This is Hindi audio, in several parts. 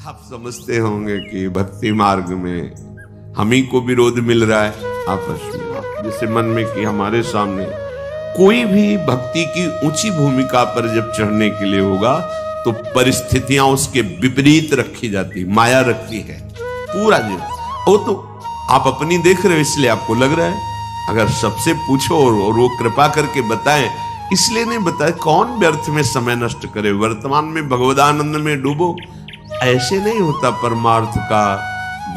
आप समझते होंगे कि भक्ति मार्ग में हम ही को विरोध मिल रहा है आपस में। आप जैसे मन में कि हमारे सामने कोई भी भक्ति की ऊंची भूमिका पर जब चढ़ने के लिए होगा तो परिस्थितियां उसके विपरीत रखी जाती, माया रखती है पूरा जो वो तो आप अपनी देख रहे हो इसलिए आपको लग रहा है। अगर सबसे पूछो और वो कृपा करके बताएं, इसलिए नहीं बताए कौन व्यर्थ में समय नष्ट करे, वर्तमान में भगवदानंद में डूबो। ऐसे नहीं होता परमार्थ का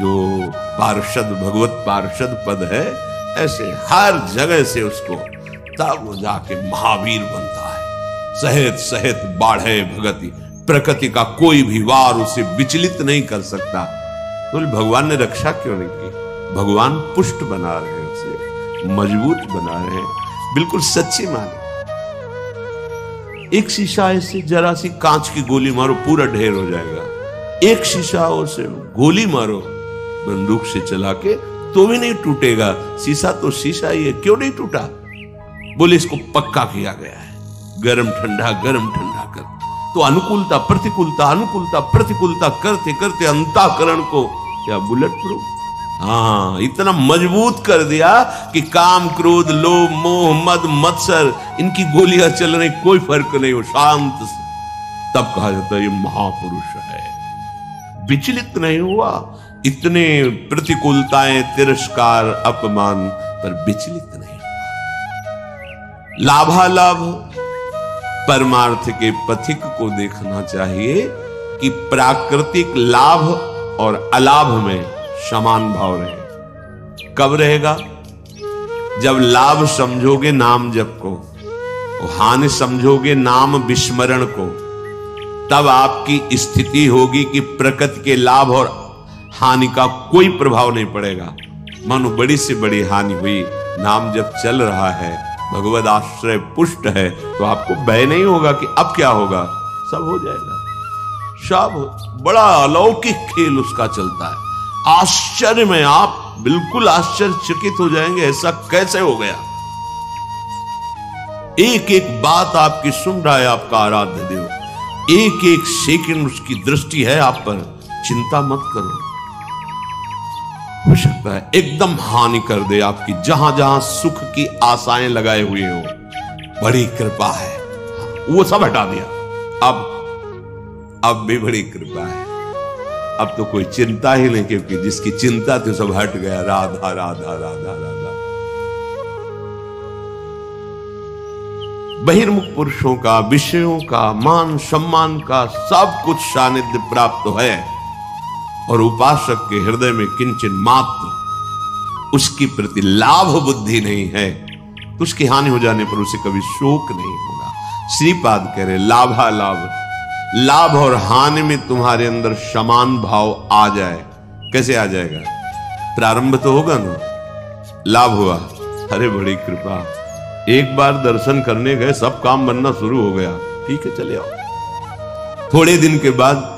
जो पार्षद भगवत पार्षद पद है, ऐसे हर जगह से उसको तब वो जाके महावीर बनता है। सहेत सहेत बाढ़े भगति, प्रकृति का कोई भी वार उसे विचलित नहीं कर सकता। तो भगवान ने रक्षा क्यों नहीं की? भगवान पुष्ट बना रहे हैं, उसे मजबूत बना रहे हैं, बिल्कुल सच्ची माने। एक शीशा ऐसे जरा सी कांच की गोली मारो पूरा ढेर हो जाएगा, एक शीशा उसे गोली मारो बंदूक से चला के तो भी नहीं टूटेगा। शीशा तो शीशा ही है, क्यों नहीं टूटा? बोले इसको पक्का किया गया है, गरम ठंडा कर। तो अनुकूलता प्रतिकूलता करते करते अंतःकरण को क्या बुलेट प्रूफ, हाँ इतना मजबूत कर दिया कि काम क्रोध लोभ मोह मद मत्सर इनकी गोलियां चल रही, कोई फर्क नहीं हो, शांत। तब कहा जाता है ये महापुरुष है, विचलित नहीं हुआ। इतने प्रतिकूलताएं तिरस्कार अपमान पर विचलित नहीं हुआ। लाभालाभ परमार्थ के पथिक को देखना चाहिए कि प्राकृतिक लाभ और अलाभ में समान भाव रहे। कब रहेगा? जब लाभ समझोगे नाम जप को, हानि समझोगे नाम विस्मरण को, तब आपकी स्थिति होगी कि प्रकृति के लाभ और हानि का कोई प्रभाव नहीं पड़ेगा। मानो बड़ी से बड़ी हानि हुई, नाम जब चल रहा है, भगवद आश्रय पुष्ट है, तो आपको भय नहीं होगा कि अब क्या होगा, सब हो जाएगा। सब बड़ा अलौकिक खेल उसका चलता है। आश्चर्य में आप बिल्कुल आश्चर्यचकित हो जाएंगे, ऐसा कैसे हो गया। एक एक बात आपकी सुन रहा है आपका आराध्य देव, एक एक सेकंड उसकी दृष्टि है आप पर। चिंता मत करो, हो सकता है एकदम हानि कर दे आपकी, जहां जहां सुख की आशाएं लगाए हुए हो। बड़ी कृपा है, वो सब हटा दिया। अब भी बड़ी कृपा है, अब तो कोई चिंता ही नहीं, क्योंकि जिसकी चिंता थी सब हट गया। राधा राधा राधा राधा। बहिर्मुख पुरुषों का, विषयों का, मान सम्मान का सब कुछ सानिध्य प्राप्त है, और उपासक के हृदय में किंचन मात्र उसकी प्रति लाभ बुद्धि नहीं है, तो उसकी हानि हो जाने पर उसे कभी शोक नहीं होगा। श्रीपाद कह रहे लाभालाभ, लाभ और हानि में तुम्हारे अंदर समान भाव आ जाए। कैसे आ जाएगा? प्रारंभ तो होगा ना, लाभ हुआ, अरे बड़ी कृपा, एक बार दर्शन करने गए सब काम बनना शुरू हो गया, ठीक है चले आओ। थोड़े दिन के बाद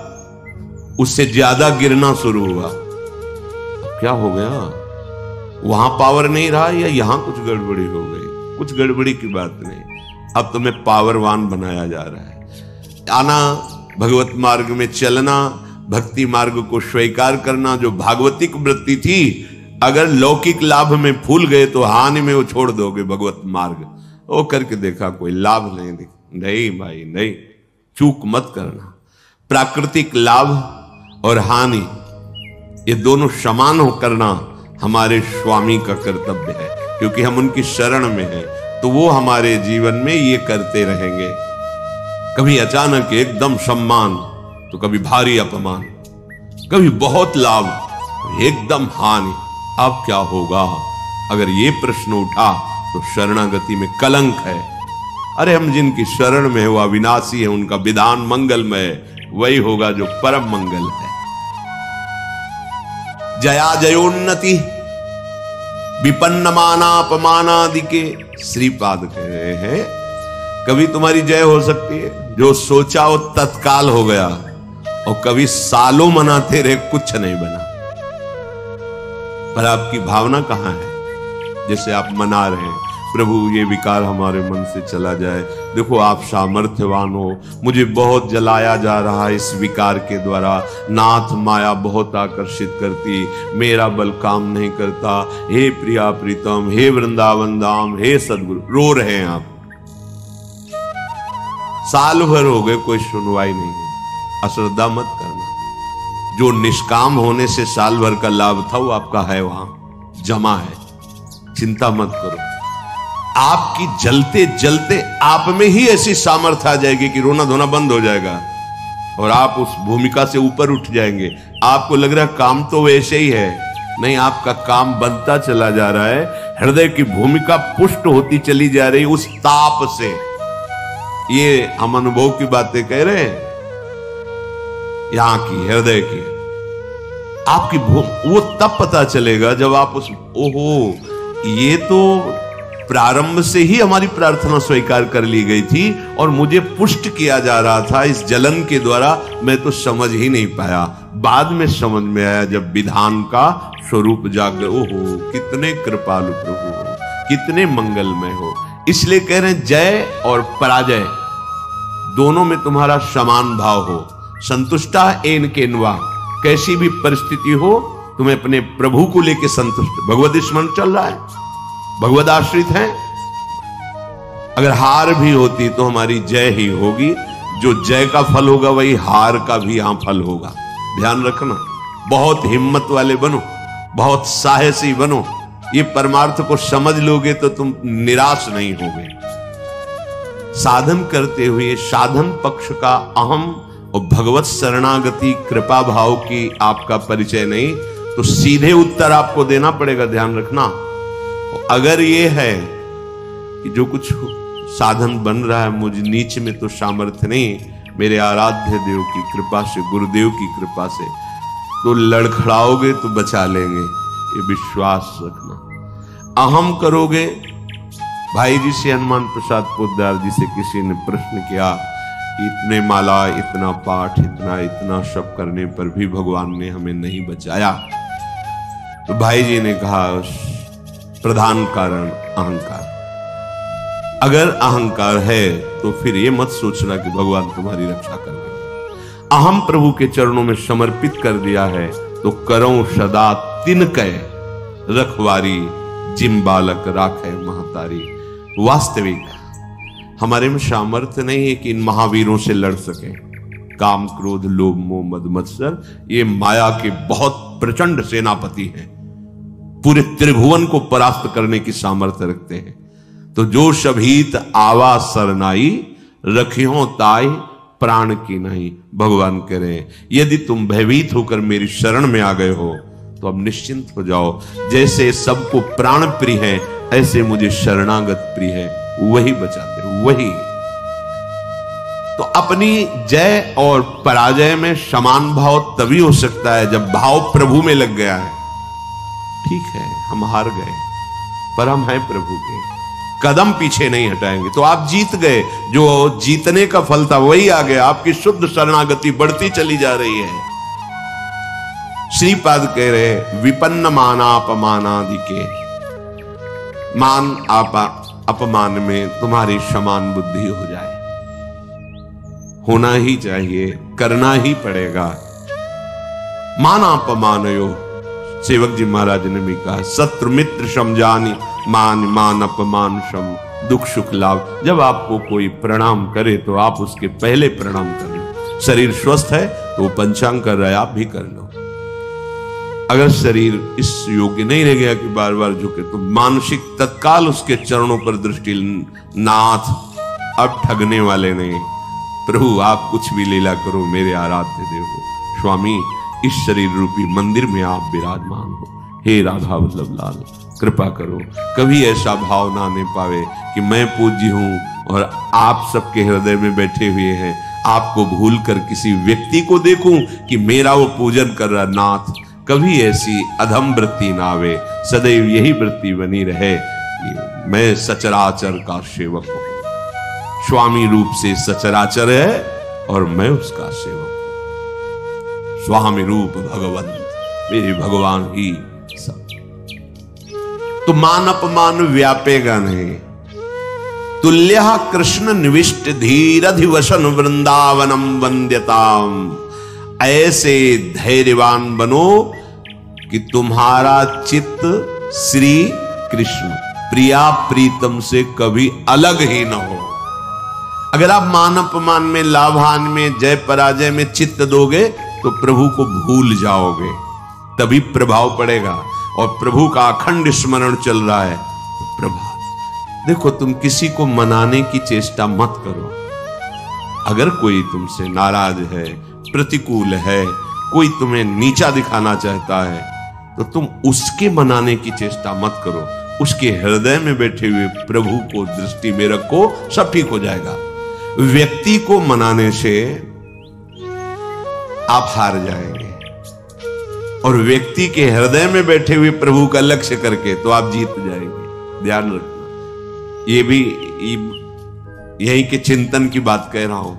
उससे ज्यादा गिरना शुरू हुआ, क्या हो गया? वहां पावर नहीं रहा या यहां कुछ गड़बड़ी हो गई? कुछ गड़बड़ी की बात नहीं, अब तुम्हें पावरवान बनाया जा रहा है। आना, भगवत मार्ग में चलना, भक्ति मार्ग को स्वीकार करना, जो भागवतिक वृत्ति थी, अगर लौकिक लाभ में फूल गए तो हानि में वो छोड़ दोगे भगवत मार्ग। वो करके देखा कोई लाभ नहीं भाई नहीं, चूक मत करना। प्राकृतिक लाभ और हानि ये दोनों समान हो करना हमारे स्वामी का कर्तव्य है, क्योंकि हम उनकी शरण में हैं, तो वो हमारे जीवन में ये करते रहेंगे। कभी अचानक एकदम सम्मान तो कभी भारी अपमान, कभी बहुत लाभ तो एकदम हानि। अब क्या होगा? अगर ये प्रश्न उठा तो शरणागति में कलंक है। अरे हम जिनकी शरण में है वो अविनाशी है, उनका विधान मंगलमय, वही होगा जो परम मंगल है। जया जयोन्नति विपन्न मानापमानादि के श्रीपाद कह रहे हैं, कभी तुम्हारी जय हो सकती है, जो सोचा वो तत्काल हो गया, और कभी सालों मनाते रहे कुछ नहीं बना। पर आपकी भावना कहां है? जैसे आप मना रहे हैं, प्रभु ये विकार हमारे मन से चला जाए। देखो आप सामर्थ्यवान हो, मुझे बहुत जलाया जा रहा है इस विकार के द्वारा। नाथ माया बहुत आकर्षित करती, मेरा बल काम नहीं करता। हे प्रिया प्रीतम, हे वृंदावन धाम, हे सदगुरु। रो रहे हैं आप, साल भर हो गए कोई सुनवाई नहीं है। अश्रद्धा मत करना, जो निष्काम होने से साल भर का लाभ था वो आपका है, वहां जमा है, चिंता मत करो। आपकी जलते जलते आप में ही ऐसी सामर्थ्य आ जाएगी कि रोना धोना बंद हो जाएगा और आप उस भूमिका से ऊपर उठ जाएंगे। आपको लग रहा है काम तो वैसे ही है, नहीं, आपका काम बनता चला जा रहा है। हृदय की भूमिका पुष्ट होती चली जा रही उस ताप से। ये हम अनुभव की बातें कह रहे हैं, यहां की हृदय की। आपकी वो तब पता चलेगा जब आप उस, ओहो, ये तो प्रारंभ से ही हमारी प्रार्थना स्वीकार कर ली गई थी और मुझे पुष्ट किया जा रहा था इस जलन के द्वारा। मैं तो समझ ही नहीं पाया, बाद में समझ में आया जब विधान का स्वरूप जाग। ओहो, कितने कृपालु प्रभु हो, कितने मंगलमय हो। इसलिए कह रहे हैं जय और पराजय दोनों में तुम्हारा समान भाव हो। संतुष्टा एन केनवा, कैसी भी परिस्थिति हो तुम्हें अपने प्रभु को लेकर संतुष्ट। भगवत स्मरण चल रहा है, भगवत आश्रित है। अगर हार भी होती तो हमारी जय ही होगी। जो जय का फल होगा वही हार का भी यहां फल होगा। ध्यान रखना, बहुत हिम्मत वाले बनो, बहुत साहसी बनो। ये परमार्थ को समझ लोगे तो तुम निराश नहीं होगे। साधन करते हुए साधन पक्ष का अहम और भगवत शरणागति कृपा भाव की आपका परिचय नहीं, तो सीधे उत्तर आपको देना पड़ेगा। ध्यान रखना, अगर ये है कि जो कुछ साधन बन रहा है मुझ नीच में तो सामर्थ्य नहीं, मेरे आराध्य देव की कृपा से, गुरुदेव की कृपा से, तो लड़खड़ाओगे तो बचा लेंगे, ये विश्वास रखना। अहम करोगे, भाई जी से, हनुमान प्रसाद पोद्दार जी से किसी ने प्रश्न किया, इतने माला, इतना पाठ, इतना सब करने पर भी भगवान ने हमें नहीं बचाया। तो भाई जी ने कहा प्रधान कारण अहंकार। अगर अहंकार है तो फिर ये मत सोचना कि भगवान तुम्हारी रक्षा कर लेंगे। अहम प्रभु के चरणों में समर्पित कर दिया है तो करऊं सदा तिनकै रखवारी, जिम बालक राखे महतारी। वास्तविक हमारे में सामर्थ्य नहीं है कि इन महावीरों से लड़ सके। काम, क्रोध, लोभ, मोह, मद, मत्सर, ये माया के बहुत प्रचंड सेनापति हैं, पूरे त्रिभुवन को परास्त करने की सामर्थ्य रखते हैं। तो जो शबीत आवा सरनाई, रखियो ताई प्राण की नहीं। भगवान कह रहे हैं यदि तुम भयभीत होकर मेरी शरण में आ गए हो तो अब निश्चिंत हो जाओ। जैसे सबको प्राण प्रिय है ऐसे मुझे शरणागत प्रिय है, वही बचाते, वही। तो अपनी जय और पराजय में समान भाव तभी हो सकता है जब भाव प्रभु में लग गया है। ठीक है, हम हार गए पर हम हैं प्रभु के, कदम पीछे नहीं हटाएंगे। तो आप जीत गए, जो जीतने का फल था वही आ गया। आपकी शुद्ध शरणागति बढ़ती चली जा रही है। श्रीपाद कह रहे विपन्न मानापमानादि के, मान आपा अपमान में तुम्हारी समान बुद्धि हो जाए, होना ही चाहिए, करना ही पड़ेगा। मानापमानयो, सेवक जी महाराज ने भी कहा, शत्रु मित्र समझानी, मान मान अपमान सम, दुख सुख लाभ। जब आपको कोई प्रणाम करे तो आप उसके पहले प्रणाम कर लो। शरीर स्वस्थ है तो वो पंचांग कर रहा है, आप भी कर लो। अगर शरीर इस योग्य नहीं रह गया कि बार बार झुके तो मानसिक तत्काल उसके चरणों पर दृष्टि, नाथ अब ठगने वाले नहीं, प्रभु आप कुछ भी लीला करो, मेरे आराध्य देव हो। स्वामी इस शरीर रूपी मंदिर में आप विराजमान हो, हे राधा वल्लभ लाल कृपा करो। कभी ऐसा भाव ना आने पावे कि मैं पूज्य हूं और आप सबके हृदय में बैठे हुए हैं, आपको भूल कर किसी व्यक्ति को देखूं कि मेरा वो पूजन कर रहा। नाथ कभी ऐसी अधम वृत्ति ना आवे, सदैव यही वृत्ति बनी रहे कि मैं सचराचर का सेवक हूं। स्वामी रूप से सचराचर है और मैं उसका सेवक हूं। स्वामी रूप भगवंत, मेरे भगवान ही सब। तो मान अपमान व्यापेगा नहीं। तुल्यः कृष्ण निविष्ट धीरधिवसन वृंदावनम वंद्यताम। ऐसे धैर्यवान बनो कि तुम्हारा चित्त श्री कृष्ण प्रिया प्रीतम से कभी अलग ही न हो। अगर आप मान अपमान में, लाभान में, जय पराजय में चित्त दोगे तो प्रभु को भूल जाओगे, तभी प्रभाव पड़ेगा। और प्रभु का अखंड स्मरण चल रहा है तो प्रभाव। देखो, तुम किसी को मनाने की चेष्टा मत करो। अगर कोई तुमसे नाराज है, प्रतिकूल है, कोई तुम्हें नीचा दिखाना चाहता है, तो तुम उसके मनाने की चेष्टा मत करो। उसके हृदय में बैठे हुए प्रभु को दृष्टि में रखो, सब ठीक हो जाएगा। व्यक्ति को मनाने से आप हार जाएंगे, और व्यक्ति के हृदय में बैठे हुए प्रभु का लक्ष्य करके तो आप जीत जाएंगे। ध्यान रखना, ये भी यही के चिंतन की बात कह रहा हूं।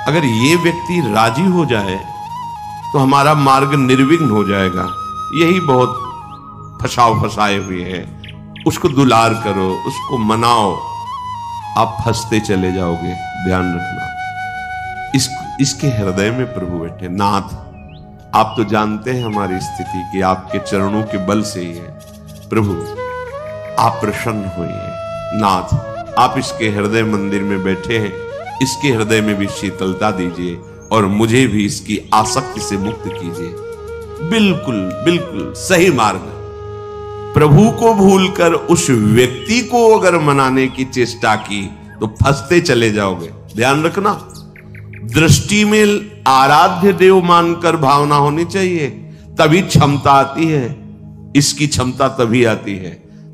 अगर ये व्यक्ति राजी हो जाए तो हमारा मार्ग निर्विघ्न हो जाएगा। यही बहुत फसाए हुए हैं। उसको दुलार करो, उसको मनाओ, आप फंसते चले जाओगे। ध्यान रखना, इसके हृदय में प्रभु बैठे। नाथ, आप तो जानते हैं हमारी स्थिति कि आपके चरणों के बल से ही है। प्रभु, आप प्रसन्न होइए। नाथ, आप इसके हृदय मंदिर में बैठे हैं, इसके हृदय में भी शीतलता दीजिए और मुझे भी इसकी आसक्ति से मुक्त कीजिए। बिल्कुल बिल्कुल सही मार्ग। प्रभु को भूलकर उस व्यक्ति को अगर मनाने की चेष्टा की तो फंसते चले जाओगे। ध्यान रखना, दृष्टि में आराध्य देव मानकर भावना होनी चाहिए, तभी क्षमता आती है। इसकी क्षमता तभी आती है,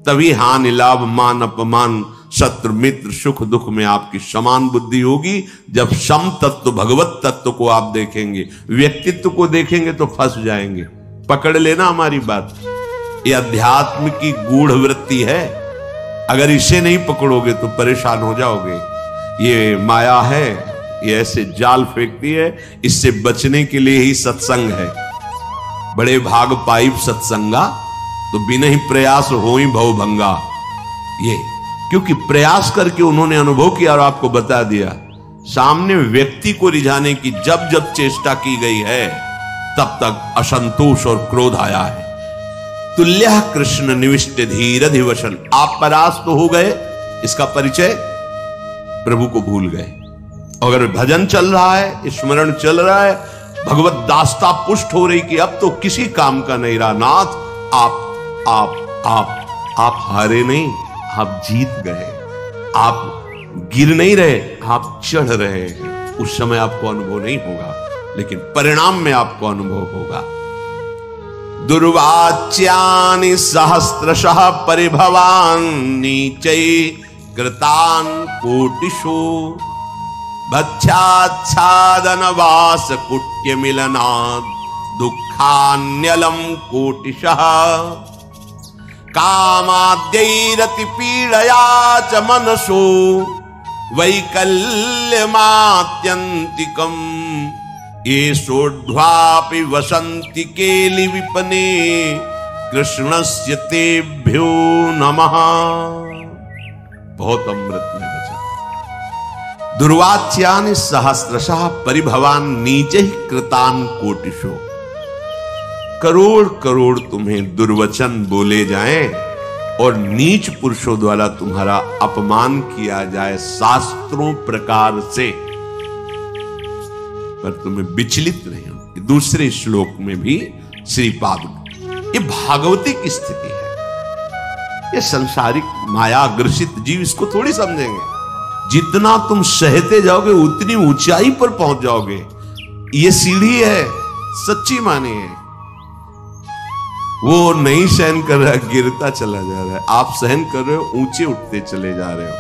तभी हानि लाभ मान अपमान शत्रु मित्र सुख दुख में आपकी समान बुद्धि होगी। जब सम तत्व भगवत तत्व को आप देखेंगे, व्यक्तित्व को देखेंगे तो फंस जाएंगे। पकड़ लेना हमारी बात, ये अध्यात्म की गूढ़ वृत्ति है। अगर इसे नहीं पकड़ोगे तो परेशान हो जाओगे। ये माया है, ये ऐसे जाल फेंकती है। इससे बचने के लिए ही सत्संग है। बड़े भाग पाइप सत्संगा, तो बिना ही प्रयास हो ही भवभंगा। ये क्योंकि प्रयास करके उन्होंने अनुभव किया और आपको बता दिया। सामने व्यक्ति को रिझाने की जब जब चेष्टा की गई है, तब तक असंतोष और क्रोध आया है। तुल्यः कृष्ण निविष्ट धीरधिवसन। आप परास्त हो गए, इसका परिचय प्रभु को भूल गए। अगर भजन चल रहा है, स्मरण चल रहा है, भगवत दास्ता पुष्ट हो रही कि अब तो किसी काम का नहीं रहा। नाथ, आप हारे नहीं, आप जीत गए। आप गिर नहीं रहे, आप चढ़ रहे हैं। उस समय आपको अनुभव नहीं होगा, लेकिन परिणाम में आपको अनुभव होगा। दुर्वाच्यानि सहस्रशः परिभवान् नीचै कृतान् कोटिषु भक्षाच्छादन वास कुट्य मिलनात् दुःखान्यलं कोटिशः कामाद्यैरति पीडया च मनसो वैकल्यमात्यन्तिकम् येषोर्ध्वापि वसन्ति केलि विपने कृष्णस्य तेभ्यो नमः। बहुत अमृत में बचा। दुर्वाच्यानि सहस्रशः परिभवान् नीचैः कृतान् कोटिषु। करोड़ करोड़ तुम्हें दुर्वचन बोले जाएं और नीच पुरुषों द्वारा तुम्हारा अपमान किया जाए शास्त्रों प्रकार से, पर तुम्हें विचलित नहीं हो। दूसरे श्लोक में भी श्रीपाद, ये भागवती की स्थिति है। ये संसारिक माया ग्रसित जीव इसको थोड़ी समझेंगे। जितना तुम सहते जाओगे उतनी ऊंचाई पर पहुंच जाओगे। ये सीढ़ी है, सच्ची मानिए। वो नहीं सहन कर रहा, गिरता चला जा रहा है। आप सहन कर रहे हो, ऊंचे उठते चले जा रहे हो।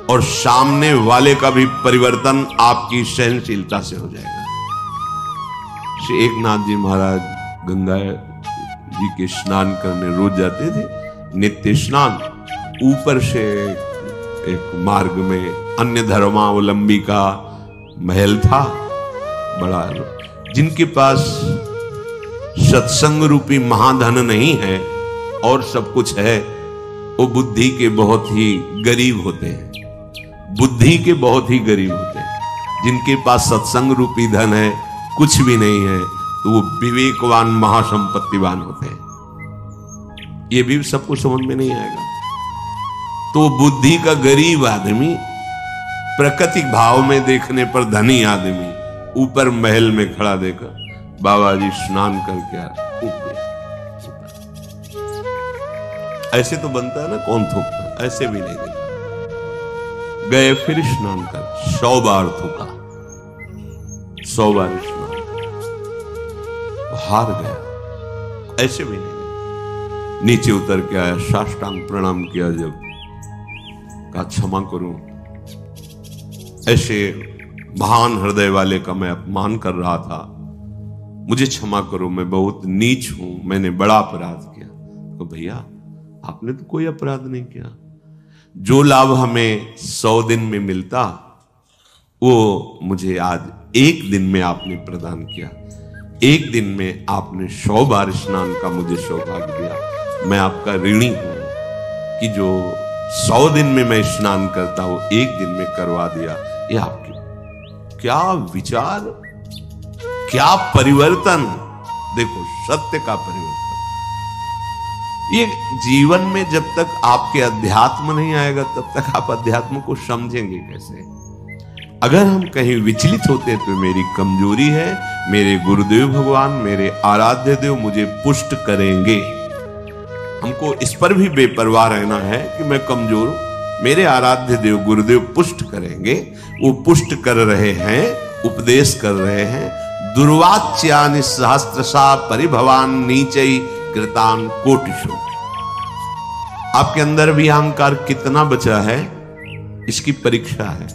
और सामने वाले का भी परिवर्तन आपकी सहनशीलता से हो जाएगा। श्री एकनाथ जी महाराज गंगा जी के स्नान करने रोज जाते थे, नित्य स्नान। ऊपर से एक मार्ग में अन्य धर्मावलंबी का महल था बड़ा। जिनके पास सत्संग रूपी महाधन नहीं है और सब कुछ है, वो बुद्धि के बहुत ही गरीब होते हैं, बुद्धि के बहुत ही गरीब होते हैं। जिनके पास सत्संग रूपी धन है, कुछ भी नहीं है, तो वो विवेकवान महासंपत्तिवान होते हैं। ये भी सबको समझ में नहीं आएगा। तो बुद्धि का गरीब आदमी प्राकृतिक भाव में देखने पर धनी आदमी ऊपर महल में खड़ा देखा, बाबा जी स्नान करके आ, ऐसे तो बनता है ना, कौन थूकता, ऐसे भी नहीं देखा। गए फिर स्नान कर, 100 बार थूका, 100 बार स्नान, हार गया, ऐसे भी नहीं देखा। नीचे उतर के आया, साष्टांग प्रणाम किया, जब कहा क्षमा करूं, ऐसे महान हृदय वाले का मैं अपमान कर रहा था, मुझे क्षमा करो, मैं बहुत नीच हूं, मैंने बड़ा अपराध किया। तो भैया आपने तो कोई अपराध नहीं किया, जो लाभ हमें 100 दिन में मिलता वो मुझे आज 1 दिन में आपने प्रदान किया। 1 दिन में आपने 100 बार स्नान का मुझे सौभाग्य दिया। मैं आपका ऋणी हूं कि जो 100 दिन में मैं स्नान करता हूं 1 दिन में करवा दिया। ये आपके क्या विचार, क्या परिवर्तन, देखो सत्य का परिवर्तन। ये जीवन में जब तक आपके अध्यात्म नहीं आएगा तब तक आप अध्यात्म को समझेंगे कैसे। अगर हम कहीं विचलित होते तो मेरी कमजोरी है, मेरे गुरुदेव भगवान, मेरे आराध्य देव मुझे पुष्ट करेंगे। हमको इस पर भी बेपरवाह रहना है कि मैं कमजोर हूं, मेरे आराध्य देव गुरुदेव पुष्ट करेंगे। वो पुष्ट कर रहे हैं, उपदेश कर रहे हैं। दुर्वाच्यानि सहस्त्रशा परिभवान नीचै कृतान कोटिशो। आपके अंदर भी अहंकार कितना बचा है, इसकी परीक्षा है।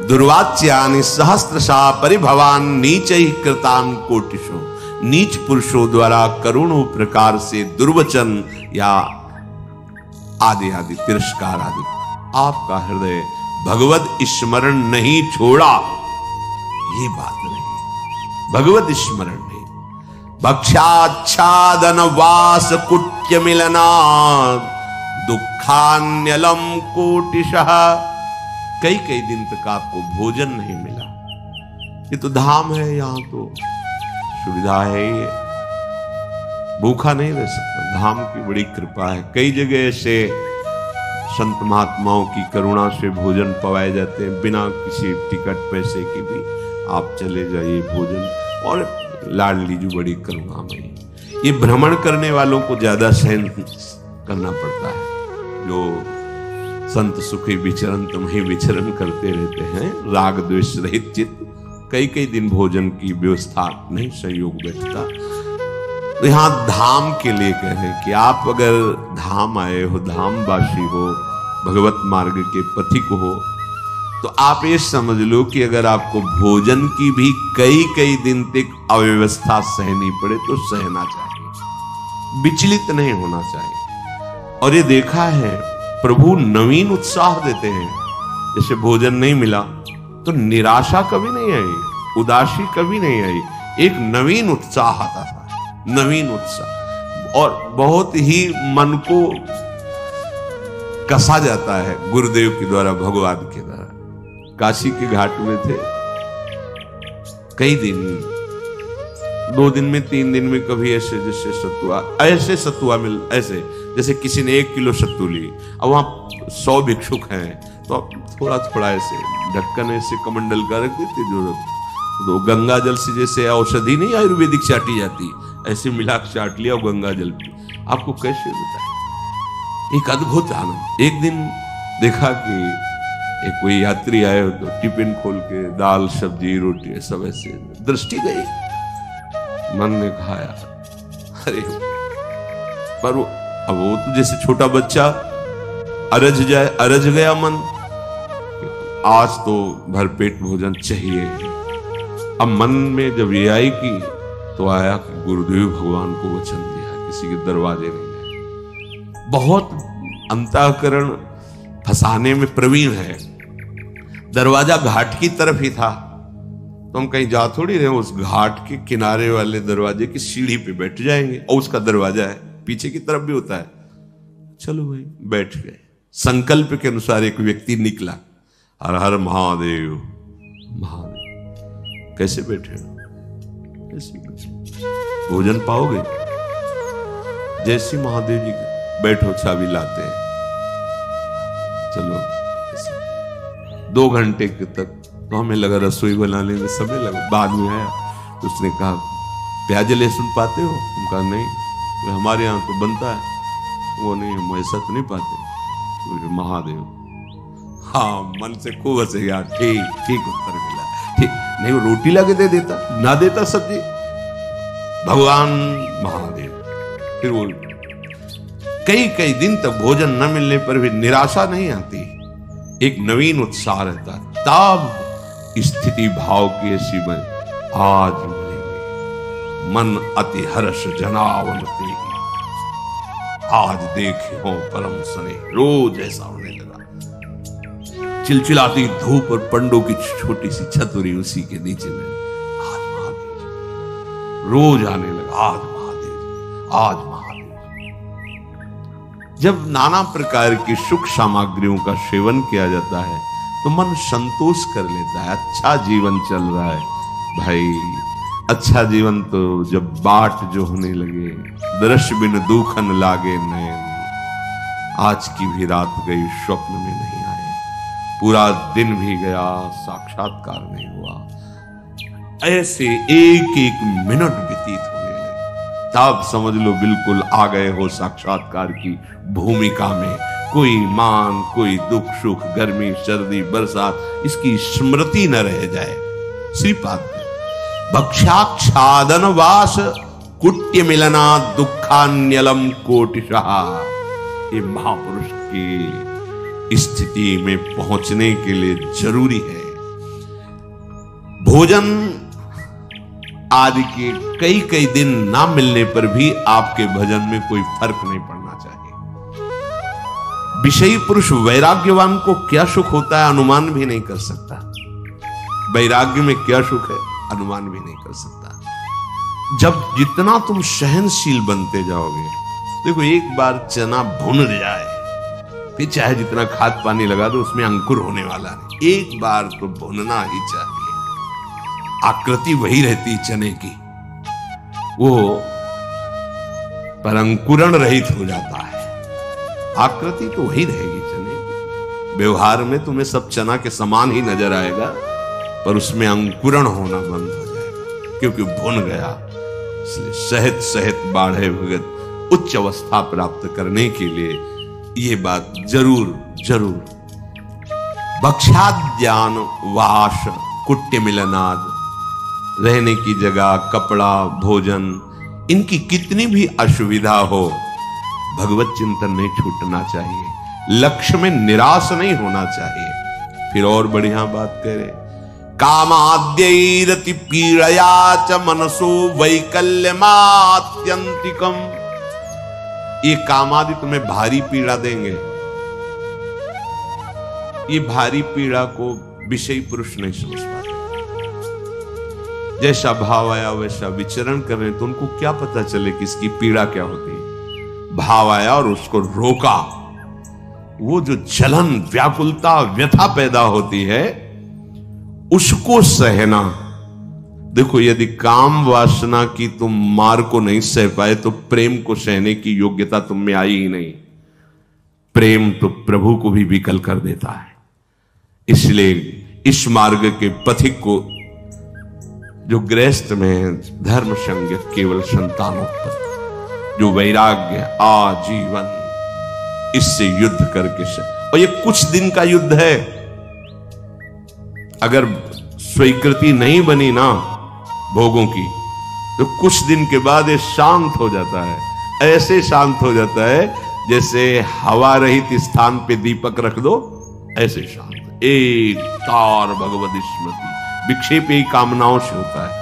दुर्वाच्यानि सहस्त्रशा परिभवान नीचै कृतान कोटिशो। नीच पुरुषों द्वारा करोड़ों प्रकार से दुर्वचन या आदि आदि तिरस्कार आदि, आपका हृदय भगवत स्मरण नहीं छोड़ा, ये बात नहीं, भगवत स्मरण नहीं। भक्ष्याच्छादन वास कुट्य मिलना दुखान्यलम कोटिशः। कई कई दिन तक आपको भोजन नहीं मिला। ये तो धाम है, यहां तो सुविधा है, ये भूखा नहीं रह सकता। धाम की बड़ी कृपा है। कई जगह से संत महात्माओं की करुणा से भोजन पवाए जाते हैं, बिना किसी टिकट पैसे की भी आप चले जाइए भोजन। और लाडली जो बड़ी करुणा में, ये भ्रमण करने वालों को ज्यादा सहन करना पड़ता है। जो संत सुखी विचरण तुम्हें विचरण करते रहते हैं, राग द्वेष रहित चित्त, कई कई दिन भोजन की व्यवस्था नहीं संयोग बैठता। तो यहां धाम के लिए कह रहे हैं कि आप अगर धाम आए हो, धामवासी हो, भगवत मार्ग के पथिक हो, तो आप ये समझ लो कि अगर आपको भोजन की भी कई कई दिन तक अव्यवस्था सहनी पड़े तो सहना चाहिए, विचलित नहीं होना चाहिए। और ये देखा है प्रभु नवीन उत्साह देते हैं। जैसे भोजन नहीं मिला तो निराशा कभी नहीं आई, उदासी कभी नहीं आई, एक नवीन उत्साह आता था, नवीन उत्साह, और बहुत ही मन को कसा जाता है गुरुदेव के द्वारा, भगवान के द्वारा। काशी के घाट में थे, कई दिन, 2 दिन में 3 दिन में कभी ऐसे जैसे सत्तुआ, ऐसे सत्तुआ मिल, ऐसे जैसे किसी ने 1 किलो सत्तू ली। अब वहां 100 भिक्षुक हैं तो थोड़ा थोड़ा ऐसे ढक्कन ऐसे कमंडल का रख देते, जो तो गंगा जल से जैसे औषधि नहीं आयुर्वेदिक चाटी जाती, ऐसे मिला चाट लिया गंगा जल पी। आपको कैसे बताए, एक अद्भुत आनंद। एक दिन देखा कि एक कोई यात्री आए तो टिफिन खोल के दाल सब्जी रोटी सब ऐसे, दृष्टि गई, मन ने खाया, अरे पर वो तो जैसे छोटा बच्चा अरज जाए, अरज गया मन, आज तो भरपेट भोजन चाहिए। अब मन में जब ये आई कि तो आया कि गुरुदेव भगवान को वचन दिया, किसी के दरवाजे नहीं गए। बहुत अंतःकरण फंसाने में प्रवीण है। दरवाजा घाट की तरफ ही था, तो हम कहीं जा थोड़ी रहे, उस घाट के किनारे वाले दरवाजे की सीढ़ी पे बैठ जाएंगे, और उसका दरवाजा है, पीछे की तरफ भी होता है, चलो भाई, बैठ गए। संकल्प के अनुसार एक व्यक्ति निकला, हर हर महादेव महादेव। कैसे बैठे हो? कैसे बैठे? भोजन पाओगे? जैसे महादेव जी बैठो, चाबी लाते हैं, चलो। 2 घंटे तक तो हमें लगा रसोई बनाने में समय लगा। बाद में आया तो उसने कहा प्याज लहसुन पाते हो? हम कहा नहीं, हमारे यहाँ तो बनता है। वो नहीं, हम ऐसा तो नहीं पाते। तो महादेव, हाँ, मन से खूब हंसे यार, ठीक उत्तर मिला, ठीक। नहीं, वो रोटी लाके दे देता, ना देता सब्जी। भगवान महादेव। फिर वो कई दिन तक भोजन न मिलने पर भी निराशा नहीं आती, एक नवीन उत्साह रहता। तब स्थिति भाव की ऐसी बन, आज मिलेंगे, मन अति हर्ष जनावनते, आज देखे हो परम सने। रोज ऐसा होने लगा। चिलचिलाती धूप और पंडों की छोटी सी छतरी उसी के नीचे में, आज महादेव। रोज आने लगा, आज महादेव, आज महादेव। जब नाना प्रकार की सुख सामग्रियों का सेवन किया जाता है तो मन संतोष कर लेता है। अच्छा जीवन चल रहा है भाई, अच्छा जीवन तो जब बाट जो होने लगे, दृश्य बिन दुखन लागे नयन। आज की भी रात गई, स्वप्न में नहीं आए, पूरा दिन भी गया, साक्षात्कार नहीं हुआ। ऐसे एक एक मिनट व्यतीत होने लगे। तब समझ लो बिल्कुल आ गए हो साक्षात्कार की भूमिका में। कोई मान, कोई दुख सुख, गर्मी सर्दी बरसात, इसकी स्मृति न रह जाए। श्रीपाद भक्षाक्षादन वास कुट्य मिलना दुखान्यलम कोटिशः। ये महापुरुष की स्थिति में पहुंचने के लिए जरूरी है। भोजन आदि के कई दिन ना मिलने पर भी आपके भजन में कोई फर्क नहीं पड़ना चाहिए। विषयी पुरुष वैराग्यवान को क्या सुख होता है अनुमान भी नहीं कर सकता। वैराग्य में क्या सुख है अनुमान भी नहीं कर सकता। जब जितना तुम सहनशील बनते जाओगे, देखो एक बार चना भुन जाए, फिर चाहे जितना खाद पानी लगा दो उसमें अंकुर होने वाला नहीं। एक बार तो भुनना ही चाहिए। आकृति वही रहती चने की, वो पर अंकुरण रहित हो जाता है। आकृति तो वही रहेगी चने की। व्यवहार में तुम्हें सब चना के समान ही नजर आएगा, पर उसमें अंकुरण होना बंद हो जाएगा क्योंकि भुन गया। इसलिए सहत सहत बाढ़े भगत उच्च अवस्था प्राप्त करने के लिए ये बात जरूर भक्षाद्यान वास कुट्य मिलनाद, रहने की जगह, कपड़ा, भोजन, इनकी कितनी भी असुविधा हो, भगवत चिंतन नहीं छूटना चाहिए। लक्ष्य में निराश नहीं होना चाहिए। फिर और बढ़िया बात कह रहे, कामाद्यैरति पीड़या च मनसो वैकल्यमात्यंतिकम। ये कामादि तुम्हें भारी पीड़ा देंगे। ये भारी पीड़ा को विषयी पुरुष नहीं समझ पाते। जैसा भाव आया वैसा विचरण कर रहे तो उनको क्या पता चले कि इसकी पीड़ा क्या होती है। भाव आया और उसको रोका, वो जो जलन, व्याकुलता, व्यथा पैदा होती है उसको सहना। देखो यदि काम वासना की तुम मार को नहीं सह पाए तो प्रेम को सहने की योग्यता तुम में आई ही नहीं। प्रेम तो प्रभु को भी विकल कर देता है। इसलिए इस मार्ग के पथिक को, जो गृहस्थ में धर्म संज्ञ केवल संतानोत्पत्ति, जो वैराग्य आजीवन, इससे युद्ध करके और ये कुछ दिन का युद्ध है। अगर स्वीकृति नहीं बनी ना भोगों की तो कुछ दिन के बाद ये शांत हो जाता है। ऐसे शांत हो जाता है जैसे हवा रहित स्थान पे दीपक रख दो, ऐसे शांत। एक तार भगवत स्मृति, विक्षेप ही कामनाओं से होता है।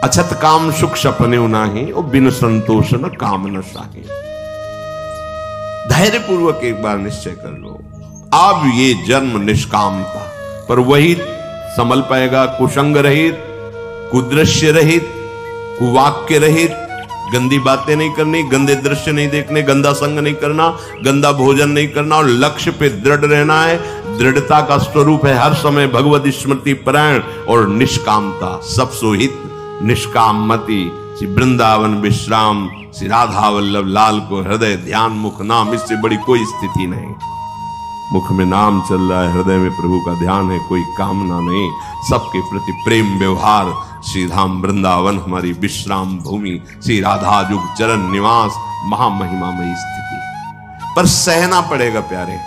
अछत काम सुख सपने उनाही और बिन संतोष न काम न साही। धैर्य पूर्वक एक बार निश्चय कर लो, अब ये जन्म निष्काम था, पर वही संभल पाएगा कुसंग रहित, कुदृश्य रहित, कुवाक्य रहित, गंदी बातें नहीं करनी, गंदे दृश्य नहीं देखने, गंदा संग नहीं करना, गंदा भोजन नहीं करना और लक्ष्य पे दृढ़ रहना है। दृढ़ता का स्वरूप है हर समय भगवत स्मृति परायण और निष्कामता। सब सोहित निष्काम मति, श्री वृंदावन विश्राम, श्री राधा वल्लभ लाल को हृदय ध्यान मुख नाम, इससे बड़ी कोई स्थिति नहीं। मुख में नाम चल रहा है, हृदय में प्रभु का ध्यान है, कोई कामना नहीं, सबके प्रति प्रेम व्यवहार। श्री धाम वृंदावन हमारी विश्राम भूमि, श्री राधा जुग चरण निवास, महामहिमामयी स्थिति। पर सहना पड़ेगा प्यारे,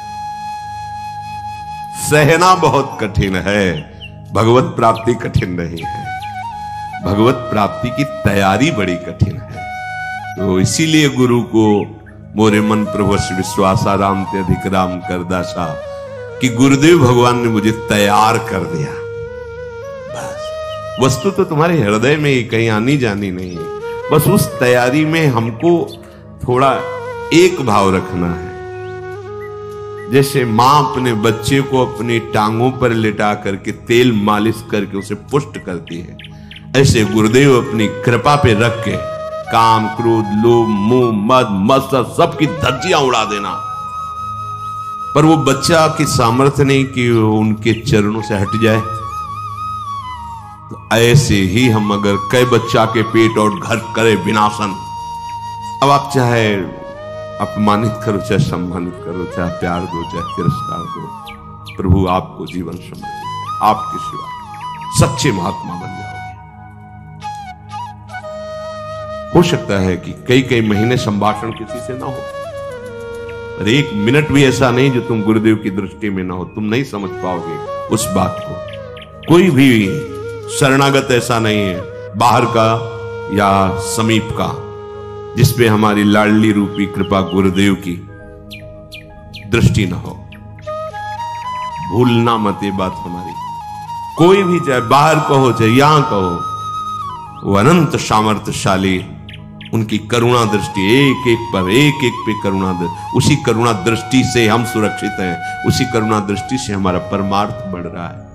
सहना बहुत कठिन है। भगवत प्राप्ति कठिन नहीं है, भगवत प्राप्ति की तैयारी बड़ी कठिन है। तो इसीलिए गुरु को मोरे मन प्रभु विश्वासा राम ते अधिक राम कर दासा, कि गुरुदेव भगवान ने मुझे तैयार कर दिया। बस वस्तु तो तुम्हारे हृदय में ही, कहीं आनी जानी नहीं है। बस उस तैयारी में हमको थोड़ा एक भाव रखना है। जैसे मां अपने बच्चे को अपनी टांगों पर लिटा करके तेल मालिश करके उसे पुष्ट करती है, ऐसे गुरुदेव अपनी कृपा पे रख के काम क्रोध लोभ मोह मद मत्सर सबकी धज्जियां उड़ा देना। पर वो बच्चा की सामर्थ्य नहीं कि उनके चरणों से हट जाए। तो ऐसे ही हम अगर कई बच्चा के पेट और घर करे विनाशन, अब आप चाहे अपमानित करो, चाहे सम्मानित करो, चाहे प्यार दो, चाहे तिरस्कार दो, प्रभु आपको जीवन समर्पित, आपके सिवा सच्चे महात्मा बन जाओगे। हो सकता है कि कई कई महीने संभाषण किसी से ना हो, पर एक मिनट भी ऐसा नहीं जो तुम गुरुदेव की दृष्टि में ना हो, तुम नहीं समझ पाओगे उस बात को। कोई भी शरणागत ऐसा नहीं है बाहर का या समीप का जिसपे हमारी लाडली रूपी कृपा गुरुदेव की दृष्टि ना हो। भूलना मत ये बात हमारी। कोई भी चाहे बाहर कहो चाहे यहां कहो, वो अनंत सामर्थ्यशाली, उनकी करुणा दृष्टि एक एक पर, एक एक पे करुणा दृष्टि, उसी करुणा दृष्टि से हम सुरक्षित हैं, उसी करुणा दृष्टि से हमारा परमार्थ बढ़ रहा है।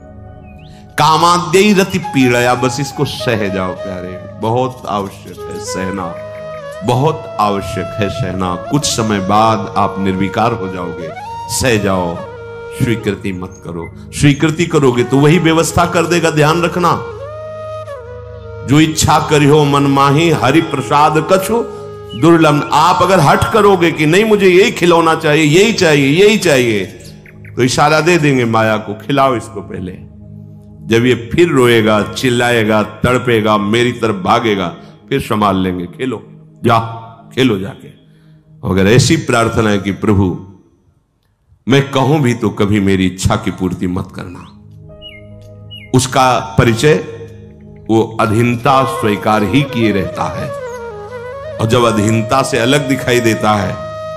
कामाद्यई रति पीड़या, बस इसको सह जाओ प्यारे, बहुत आवश्यक है सहना, बहुत आवश्यक है सहना। कुछ समय बाद आप निर्विकार हो जाओगे, सह जाओ, स्वीकृति मत करो। स्वीकृति करोगे तो वही व्यवस्था कर देगा, ध्यान रखना। जो इच्छा करियो मन माही, हरि प्रसाद कछु दुर्लभ। आप अगर हट करोगे कि नहीं मुझे यही खिलौना चाहिए, यही चाहिए, यही चाहिए, तो इशारा दे देंगे माया को, खिलाओ इसको पहले। जब ये फिर रोएगा, चिल्लाएगा, तड़पेगा, मेरी तरफ भागेगा, फिर संभाल लेंगे, खेलो, जा खेलो जाके। अगर ऐसी प्रार्थना है कि प्रभु मैं कहूं भी तो कभी मेरी इच्छा की पूर्ति मत करना, उसका परिचय वो अधीनता स्वीकार ही किए रहता है। और जब अधीनता से अलग दिखाई देता है,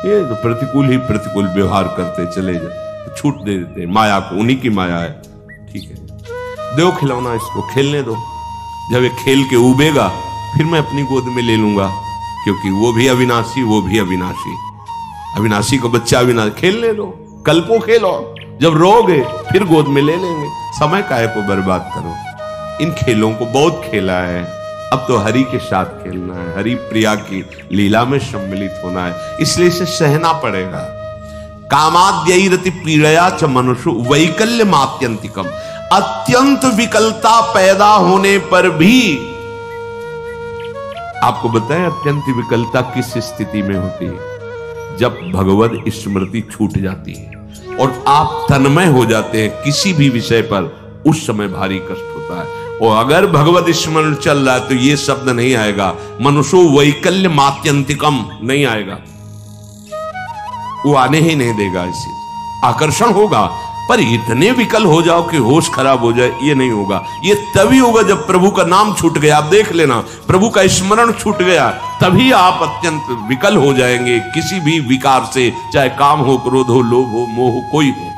ये तो प्रतिकूल ही प्रतिकूल व्यवहार करते चले जाए, तो छूट दे देते माया को, उन्हीं की माया है। ठीक है, दो खिलौना, इसको खेलने दो। जब ये खेल के उबेगा फिर मैं अपनी गोद में ले लूंगा, क्योंकि वो भी अविनाशी, वो भी अविनाशी, अविनाशी को बच्चा अविनाशी, खेलने दो, कल को खेलो, जब रोगे फिर गोद में ले लेंगे। समय काहे को बर्बाद करो। इन खेलों को बहुत खेला है, अब तो हरि के साथ खेलना है, हरि प्रिया की लीला में सम्मिलित होना है, इसलिए इसे सहना पड़ेगा। कामाद्यई रति पीड़या च मनुष्य वैकल्य मात्यंतिकम, अत्यंत विकलता पैदा होने पर भी, आपको बताएं अत्यंत विकलता किस स्थिति में होती है? जब भगवत स्मृति छूट जाती है और आप तन्मय हो जाते हैं किसी भी विषय पर, उस समय भारी कष्ट होता है। और अगर भगवत स्मरण चल रहा है तो ये शब्द नहीं आएगा, मनुष्यो वैकल्य मात्यंतिकम नहीं आएगा, वो आने ही नहीं देगा। इसे आकर्षण होगा, पर इतने विकल हो जाओ कि होश खराब हो जाए, ये नहीं होगा। ये तभी होगा जब प्रभु का नाम छूट गया। आप देख लेना, प्रभु का स्मरण छूट गया तभी आप अत्यंत विकल हो जाएंगे किसी भी विकार से, चाहे काम हो, क्रोध हो, लोभ हो, मोह हो, कोई हो।